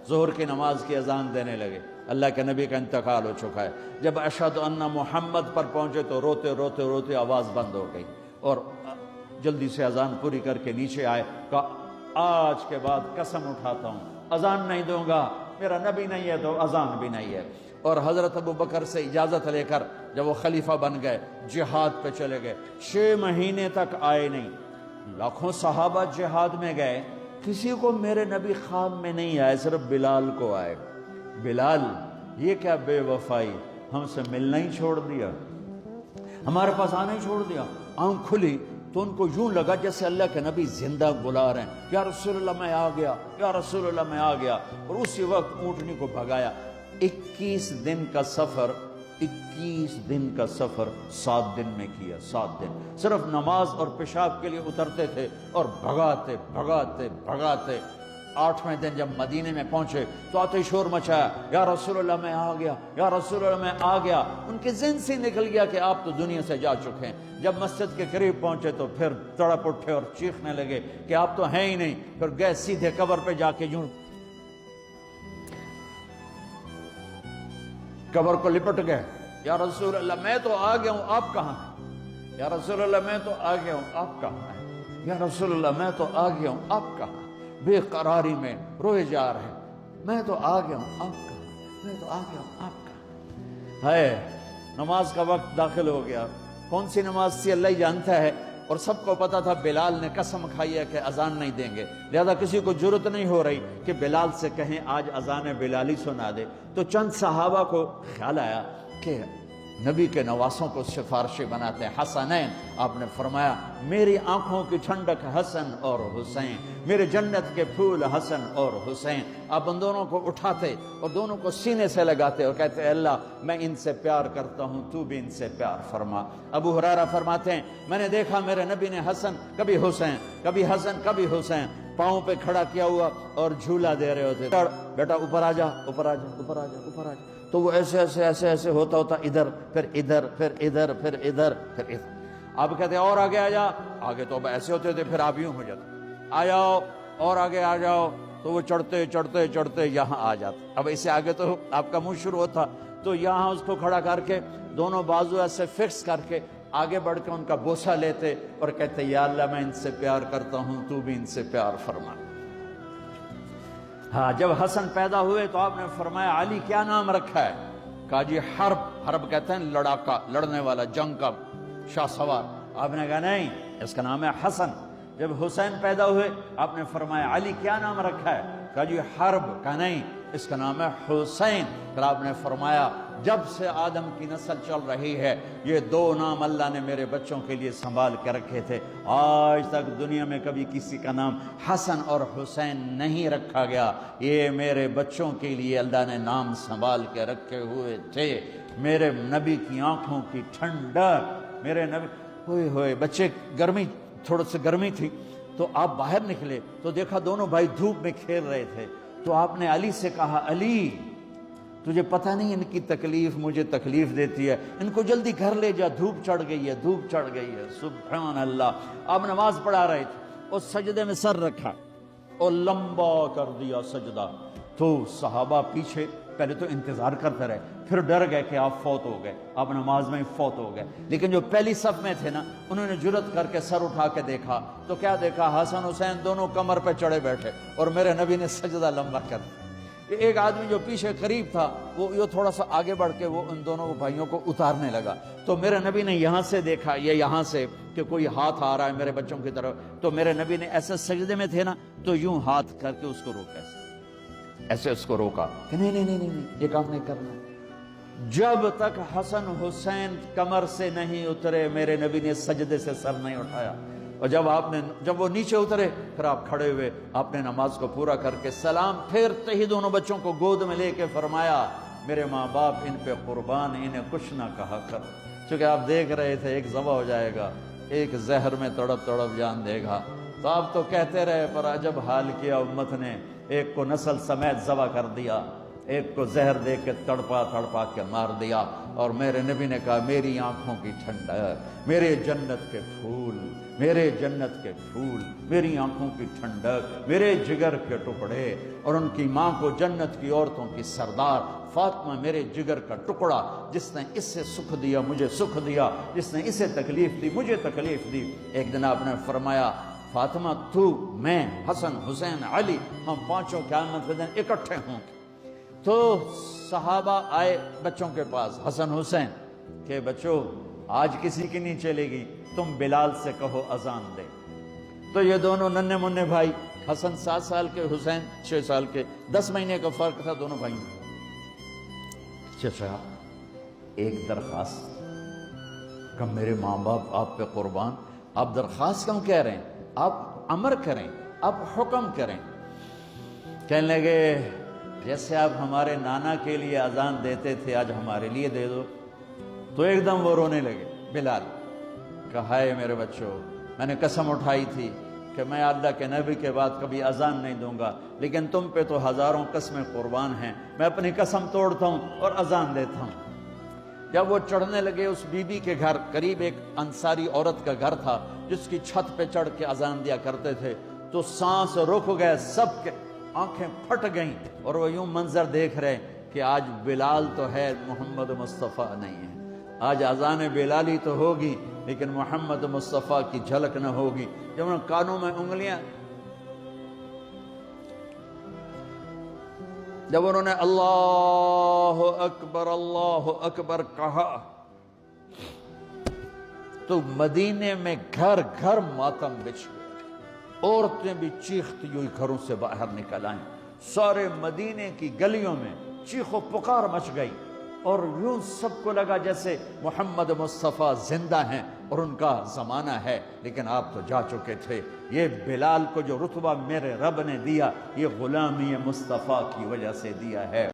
ظہر کی نماز کی اذان دینے لگے، اللہ کے نبی کا انتقال ہو چکا ہے۔ جب اشہد ان محمد پر پہنچے تو روتے روتے روتے آواز بند ہو گئی، اور جلدی سے اذان پوری کر کے نیچے آئے، کہا آج کے بعد قسم اٹھاتا ہوں اذان نہیں دوں گا، میرا نبی نہیں ہے تو اذان بھی نہیں ہے۔ اور حضرت ابو بکر سے اجازت لے کر جب وہ خلیفہ بن گئے جہاد پہ چلے گئے، 6 مہینے تک آئے نہیں۔ لاکھوں صحابہ جہاد میں گئے، کسی کو میرے نبی خواب میں نہیں آئے، صرف بلال کو آئے۔ بلال یہ کیا بے وفائی، ہم سے ملنا ہی چھوڑ دیا، ہمارے پاس آنا ہی چھوڑ دیا۔ آنکھ کھلی تو ان کو یوں لگا جیسے اللہ کے نبی زندہ بلا رہے ہیں، یا رسول اللہ میں آ گیا، یا رسول اللہ میں آ گیا، اور اسی وقت اونٹنی کو بھگایا۔ 21 دن کا سفر، 21 دن کا سفر 7 دن میں کیا، 7 دن صرف نماز اور پیشاب کے لیے اترتے تھے اور بھگاتے بھگاتے بھگاتے۔ 8ویں دن جب مدینے میں پہنچے تو آتے شور مچایا، یا رسول اللہ میں آ گیا، یا رسول اللہ میں آ گیا۔ ان کے ذہن سے نکل گیا کہ آپ تو دنیا سے جا چکے ہیں۔ جب مسجد کے قریب پہنچے تو پھر تڑپ اٹھے اور چیخنے لگے کہ آپ تو ہیں ہی نہیں۔ پھر گئے سیدھے قبر پہ جا کے یوں قبر کو لپٹ گئے، یا رسول اللہ میں تو آ گیا ہوں، آپ کہاں ہیں؟ یا رسول اللہ میں تو آ گیا ہوں، آپ کہاں ہیں؟ یا رسول اللہ میں تو آ گیا ہوں، آپ کہاں ہیں؟ بے قراری میں روئے جا رہے ہیں، میں تو آ گیا ہوں، آپ کہاں ہیں؟ میں تو آ گیا ہوں، آپ کہاں ہیں؟ ہے نماز کا وقت داخل ہو گیا۔ کون سی نماز تھی اللہ ہی جانتا ہے، اور سب کو پتا تھا بلال نے قسم کھائی ہے کہ اذان نہیں دیں گے، لہذا کسی کو جرت نہیں ہو رہی کہ بلال سے کہیں آج اذان بلالی سنا دے۔ تو چند صحابہ کو خیال آیا کہ نبی کے نواسوں کو سفارشی بناتے ہیں، حسنین۔ آپ نے فرمایا میری آنکھوں کی ٹھنڈک حسن اور حسین، میرے جنت کے پھول حسن اور حسین۔ آپ ان دونوں کو اٹھاتے اور دونوں کو سینے سے لگاتے اور کہتے اللہ میں ان سے پیار کرتا ہوں، تو بھی ان سے پیار فرما۔ ابو ہریرہ فرماتے ہیں میں نے دیکھا میرے نبی نے حسن کبھی حسین، کبھی حسن کبھی حسین پاؤں پہ کھڑا کیا ہوا اور جھولا دے رہے ہوتے، بیٹا اوپر آ جا، اوپر آ جا، اوپر آ جا، اوپر آ جا۔ تو وہ ایسے ایسے ایسے ایسے ہوتا ہوتا ادھر پھر ادھر پھر ادھر پھر ادھر پھر ادھر۔ آپ کہتے ہیں اور آگے آ جا، آگے تو اب ایسے ہوتے تھے، پھر آپ یوں ہو جاتے آ جاؤ اور آگے آ جاؤ، تو وہ چڑھتے چڑھتے چڑھتے یہاں آ جاتے۔ اب اس سے آگے تو آپ کا منہ شروع ہوتا، تو یہاں اس کو کھڑا کر کے دونوں بازو ایسے فکس کر کے آگے بڑھ کے ان کا بوسہ لیتے اور کہتے یا اللہ میں ان سے پیار کرتا ہوں، تو بھی ان سے پیار فرما۔ ہاں جب حسن پیدا ہوئے تو آپ نے فرمایا علی کیا نام رکھا ہے؟ کہا جی حرب، حرب کہتے ہیں لڑاکا، لڑنے والا، جنگ کا شاہ سوار۔ آپ نے کہا نہیں اس کا نام ہے حسن۔ جب حسین پیدا ہوئے آپ نے فرمایا علی کیا نام رکھا ہے؟ کہا جی حرب۔ کہا نہیں اس کا نام ہے حسین۔ پھر آپ نے فرمایا جب سے آدم کی نسل چل رہی ہے یہ 2 نام اللہ نے میرے بچوں کے لیے سنبھال کے رکھے تھے، آج تک دنیا میں کبھی کسی کا نام حسن اور حسین نہیں رکھا گیا، یہ میرے بچوں کے لیے اللہ نے نام سنبھال کے رکھے ہوئے تھے۔ میرے نبی کی آنکھوں کی ٹھنڈک، میرے نبی ہوئے ہوئے بچے، گرمی تھوڑا سی گرمی تھی تو آپ باہر نکلے تو دیکھا دونوں بھائی دھوپ میں کھیل رہے تھے، تو آپ نے علی سے کہا علی تجھے پتہ نہیں ان کی تکلیف مجھے تکلیف دیتی ہے، ان کو جلدی گھر لے جا، دھوپ چڑھ گئی ہے، دھوپ چڑھ گئی ہے۔ سبحان اللہ۔ آپ نماز پڑھا رہے تھے اور سجدے میں سر رکھا اور لمبا کر دیا سجدہ، تو صحابہ پیچھے پہلے تو انتظار کرتے رہے، پھر ڈر گئے کہ آپ فوت ہو گئے، آپ نماز میں فوت ہو گئے۔ لیکن جو پہلی صف میں تھے نا انہوں نے جرت کر کے سر اٹھا کے دیکھا تو کیا دیکھا؟ حسن حسین دونوں کمر پہ چڑھے بیٹھے اور میرے نبی نے سجدہ لمبا کر دیا۔ ایک آدمی جو پیچھے قریب تھا وہ یہ تھوڑا سا آگے بڑھ کے وہ ان دونوں بھائیوں کو اتارنے لگا، تو میرے نبی نے یہاں سے دیکھا، یہ یہاں سے کہ کوئی ہاتھ آ رہا ہے میرے بچوں کی طرف، تو میرے نبی نے ایسے سجدے میں تھے نا تو یوں ہاتھ کر کے اس کو روکا، ایسے اس کو روکا کہ نہیں نہیں نہیں نہیں یہ کام نہیں کرنا۔ جب تک حسن حسین کمر سے نہیں اترے میرے نبی نے سجدے سے سر نہیں اٹھایا، اور جب وہ نیچے اترے پھر آپ کھڑے ہوئے، آپ نے نماز کو پورا کر کے سلام پھیرتے ہی دونوں بچوں کو گود میں لے کے فرمایا میرے ماں باپ ان پہ قربان، انہیں کچھ نہ کہا کر، چونکہ آپ دیکھ رہے تھے ایک ذبح ہو جائے گا، ایک زہر میں تڑپ تڑپ جان دے گا، تو آپ تو کہتے رہے پر عجب حال کیا امت نے، ایک کو نسل سمیت ذبح کر دیا، ایک کو زہر دے کے تڑپا تڑپا کے مار دیا، اور میرے نبی نے کہا میری آنکھوں کی ٹھنڈک، میرے جنت کے پھول، میرے جنت کے پھول، میری آنکھوں کی ٹھنڈک، میرے جگر کے ٹکڑے، اور ان کی ماں کو جنت کی عورتوں کی سردار فاطمہ میرے جگر کا ٹکڑا، جس نے اس سے سکھ دیا مجھے سکھ دیا، جس نے اسے تکلیف دی مجھے تکلیف دی۔ ایک دن آپ نے فرمایا فاطمہ تو، میں، حسن، حسین، علی، ہم پانچوں قیامت کے دن اکٹھے ہوں گے۔ تو صحابہ آئے بچوں کے پاس، حسن حسین، کہ بچوں آج کسی کی نہیں چلے گی، تم بلال سے کہو اذان دے۔ تو یہ دونوں ننھے منھے بھائی، حسن 7 سال کے، حسین 6 سال کے، 10 مہینے کا فرق تھا دونوں بھائیوں میں۔ چچا ایک درخواست، کہ میرے ماں باپ آپ پہ قربان، آپ درخواست کیوں کہہ رہے ہیں؟ آپ امر کریں، آپ حکم کریں۔ کہنے لگے جیسے آپ ہمارے نانا کے لیے اذان دیتے تھے آج ہمارے لیے دے دو۔ تو ایک دم وہ رونے لگے بلال، کہا ہے میرے بچوں، میں نے قسم اٹھائی تھی کہ میں اللہ کے نبی کے بعد کبھی اذان نہیں دوں گا، لیکن تم پہ تو ہزاروں قسمیں قربان ہیں، میں اپنی قسم توڑتا ہوں اور اذان دیتا ہوں۔ جب وہ چڑھنے لگے اس بی بی کے گھر، قریب ایک انصاری عورت کا گھر تھا جس کی چھت پہ چڑھ کے اذان دیا کرتے تھے، تو سانس رک گئے سب کے، آنکھیں پھٹ گئیں، اور وہ یوں منظر دیکھ رہے کہ آج بلال تو ہے، محمد مصطفیٰ نہیں ہے۔ آج اذان بلالی تو ہوگی لیکن محمد مصطفیٰ کی جھلک نہ ہوگی۔ جب انہوں نے کانوں میں انگلیاں، جب انہوں نے اللہ اکبر کہا تو مدینے میں گھر گھر ماتم بچھ گئے، عورتیں بھی چیختی ہوئی گھروں سے باہر نکل آئیں، سارے مدینے کی گلیوں میں چیخ و پکار مچ گئی، اور یوں سب کو لگا جیسے محمد مصطفیٰ زندہ ہیں اور ان کا زمانہ ہے، لیکن آپ تو جا چکے تھے۔ یہ بلال کو جو رتبہ میرے رب نے دیا، یہ غلامی مصطفیٰ کی وجہ سے دیا ہے۔